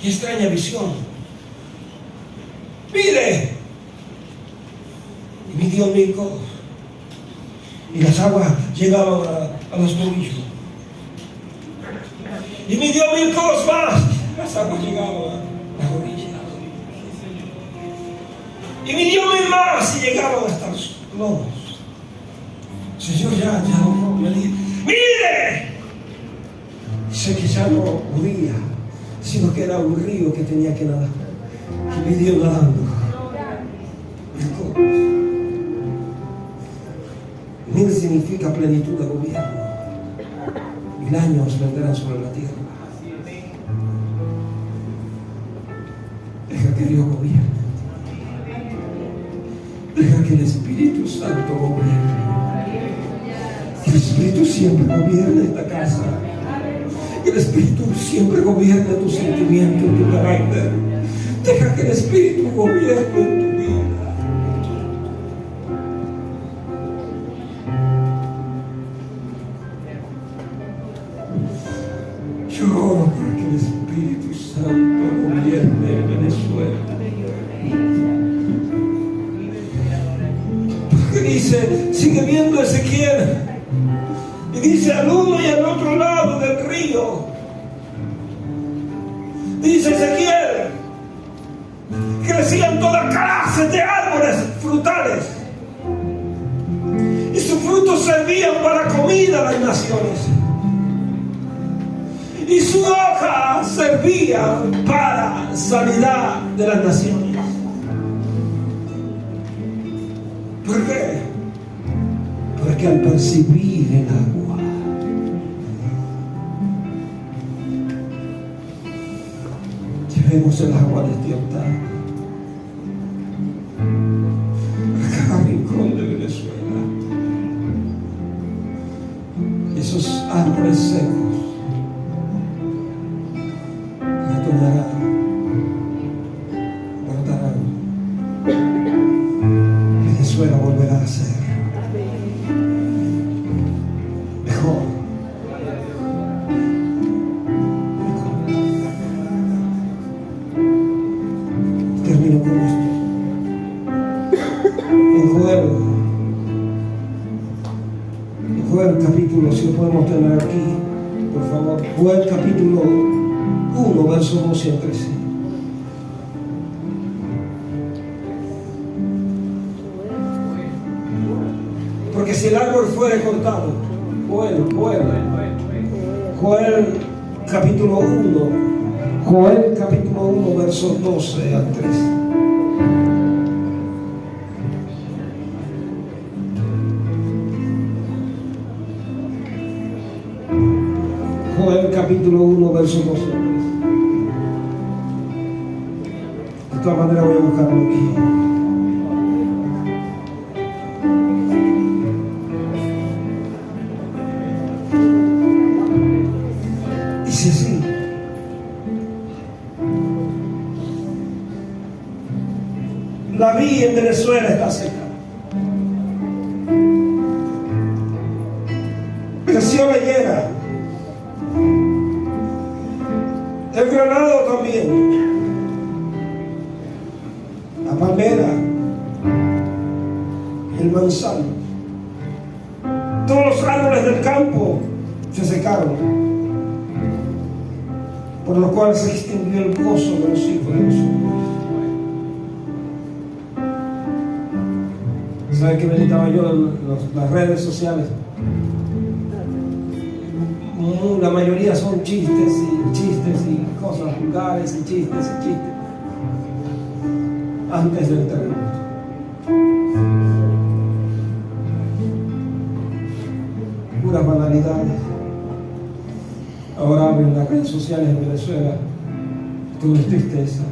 Qué extraña visión. Mire, y midió 1000 codos, y las aguas llegaban a los tobillos, y midió 1000 codos más, las aguas llegaban a las rodillas, y midió 1000 más y llegaban hasta los lomos. Señor, ya no, mire, dice que ya no huía, sino que era un río que tenía que nadar. Y midió nadando 1000 codos. 1000 significa plenitud de gobierno. 1000 años vendrán sobre la tierra. Deja que Dios gobierne. Deja que el Espíritu Santo gobierne. Que el Espíritu siempre gobierne esta casa. Que el Espíritu siempre gobierne tus sentimientos, tu carácter. Deja que el Espíritu gobierne en tu vida. Yo oro para que el Espíritu Santo gobierne en Venezuela. Porque dice, sigue viendo Ezequiel, y dice al uno y al otro lado del río, dice Ezequiel, crecían toda clase de árboles frutales y sus frutos servían para comida a las naciones y su hoja servía para sanidad de las naciones. ¿Por qué? Porque al percibir el agua, llevemos el agua de este altar a cada rincón de Venezuela. Esos árboles secos retornarán, brotarán. Venezuela volverá a ser mejor. Termino con esto. En Joel capítulo, si lo podemos tener aquí, por favor. Joel capítulo 1, versos 12 al 13. Porque si el árbol fuere cortado, Joel capítulo 1, versos 12 al 13. Joel capítulo 1, versos 12 al 13. De todas maneras voy a buscarlo aquí. Dice así: la vid en Venezuela está seca. Creció la higuera, el granado también, la palmera, el manzano. Todos los árboles del campo se secaron, por lo cual se extinguió el gozo de los hijos de los hombres. ¿Sabe qué meditaba yo en las redes sociales? La mayoría son chistes y cosas vulgares y chistes antes del terremoto. Puras banalidades. Ahora abren las redes sociales en Venezuela, todo es tristeza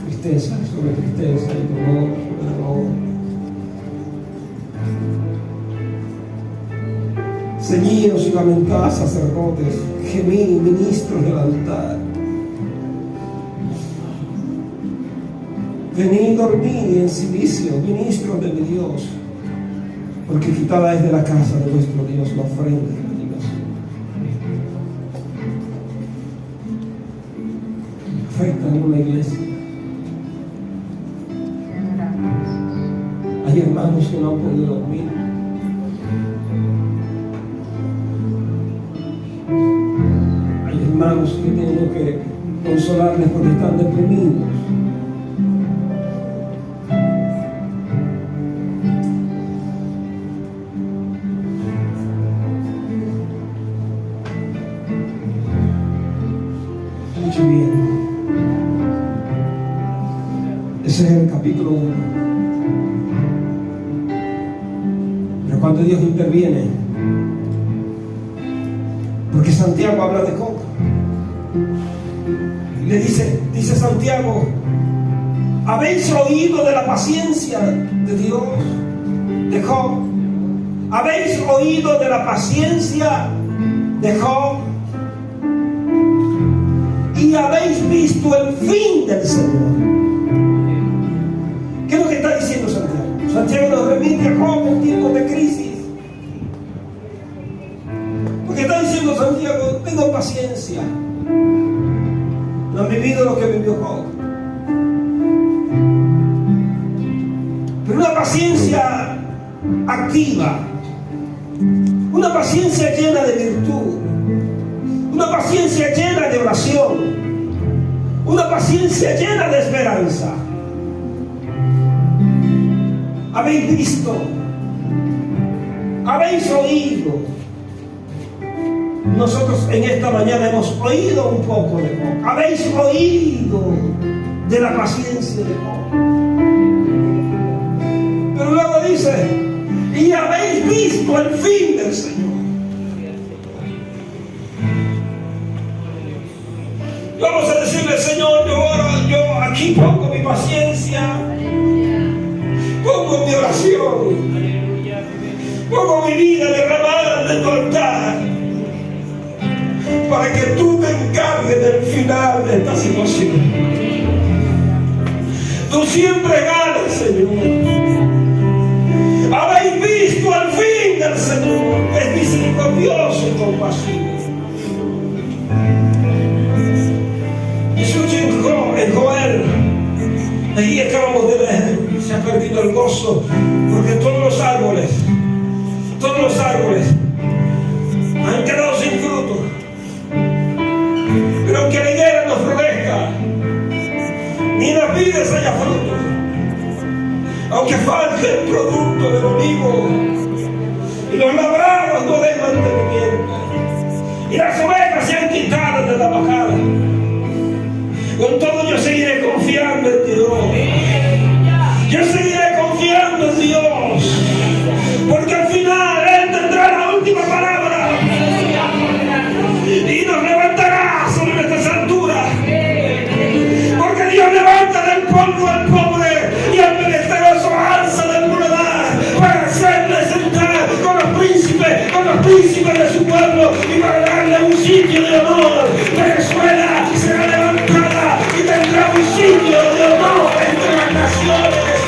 sobre tristeza y dolor sobre dolor. Ceñidos y lamentados sacerdotes, gemid ministros del altar. Venid dormid en silicio, ministros de mi Dios, porque quitada es de la casa de nuestro Dios la ofrenda de la libación. Afecta en una iglesia. Hay hermanos que no han podido dormir. Hermanos que tengo que consolarles porque están deprimidos. Escuche bien. Ese es el capítulo 1. Pero cuando Dios interviene, porque Santiago habla de coca. Le dice Santiago: ¿habéis oído de la paciencia de Dios, de Job? ¿Habéis oído de la paciencia de Job? Y habéis visto el fin del Señor. ¿Qué es lo que está diciendo Santiago? Santiago nos remite a Job en tiempos de crisis. Porque está diciendo Santiago: tengo paciencia. No han vivido lo que vivió Job, pero una paciencia activa, una paciencia llena de virtud, una paciencia llena de oración, una paciencia llena de esperanza. Habéis visto, habéis oído. Nosotros en esta mañana hemos oído un poco de Job. Habéis oído de la paciencia de Job. Pero luego dice: y habéis visto el fin del Señor. Vamos a decirle: Señor, yo aquí pongo mi paciencia, pongo mi oración, pongo mi vida derramada en tu altar, para que tú te encargues del final de esta situación. Tú siempre ganas, Señor. Habéis visto el fin del Señor. Es misericordioso y compasivo. Y escuchen en Joel, ahí acabamos de leer, se ha perdido el gozo, porque todos los árboles han quedado sin fruto. Pero aunque la higuera no florezca, ni en las vides haya fruto, aunque falte el producto del olivo, y los labrados no den mantenimiento, y las ovejas se han quitado de la bajada. Con todo yo seguiré confiando en Dios. Yo seguiré confiando en Dios, porque al final Él tendrá la última palabra y nos levantará sobre nuestras alturas, porque Dios levanta del polvo al pobre y al menesteroso alza del muladar para hacerle sentar con los príncipes de su pueblo y para darle un sitio de honor. Venezuela será levantada y tendrá un sitio de honor entre las naciones.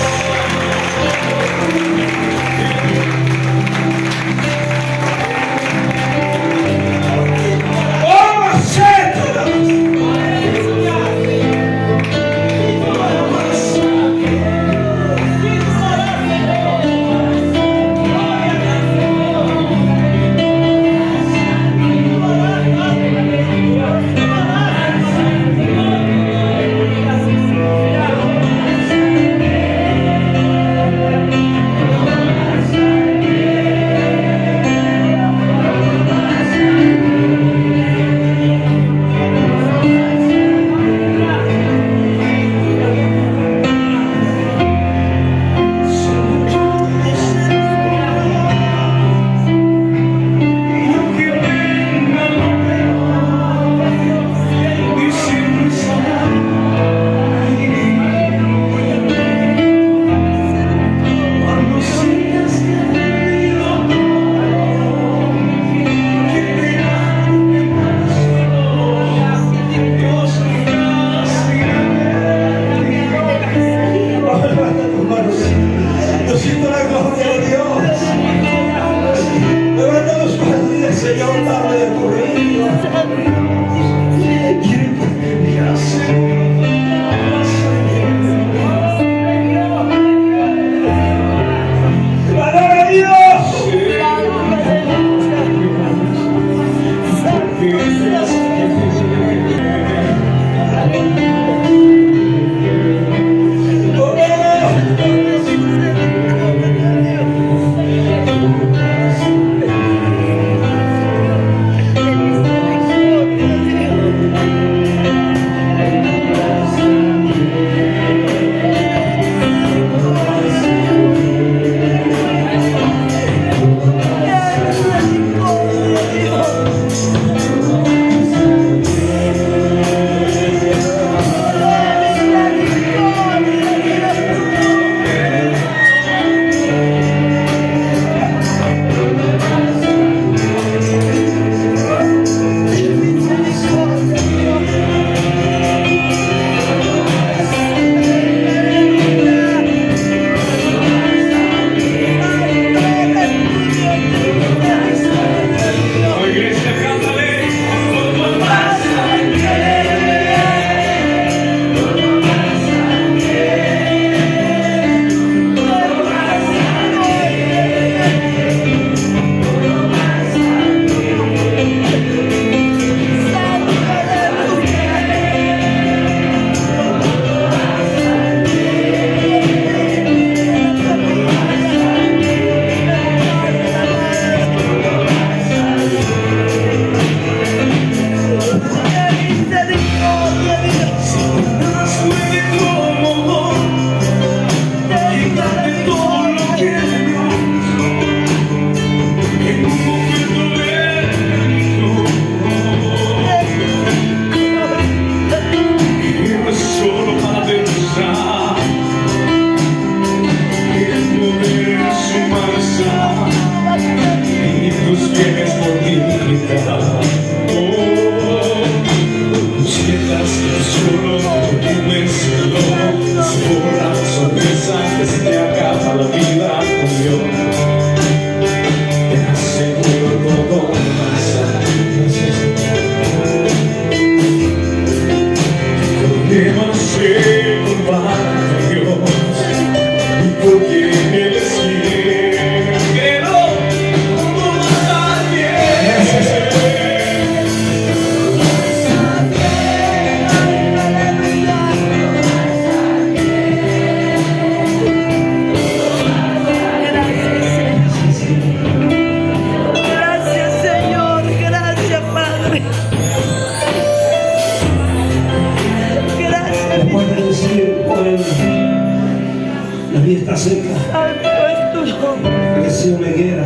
La vida está cerca. Santo es tu nombre. Creció una higuera,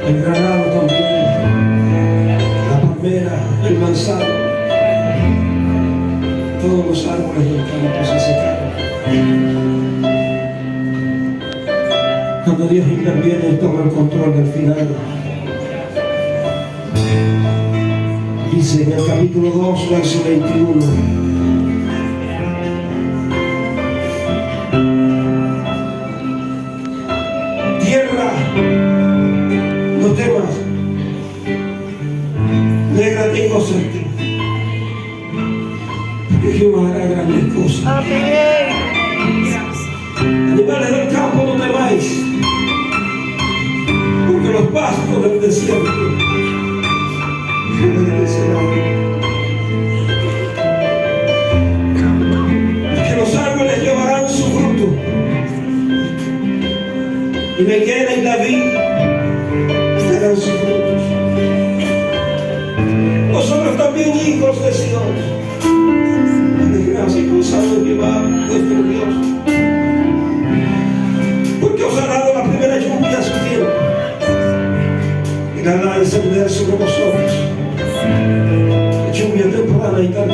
el granado también, la palmera, el manzano, todos los árboles del campo se secaron. Cuando Dios interviene y toma el control del final, dice en el capítulo 2, verso 21, tierra, no temas, negra tengo certeza, porque Jehová hará grandes cosas. Amén. Animales del campo, no temáis, porque los pastos del desierto me obedecerán. Que los árboles llevarán su fruto, y la higuera y la vid darán sus frutos. Vosotros también, hijos de Sion, alegraos y gozaos en Jehová vuestro Dios, porque os ha dado la primera lluvia a su tiempo, y la hará descender sobre vosotros, lluvia temprana y tarde.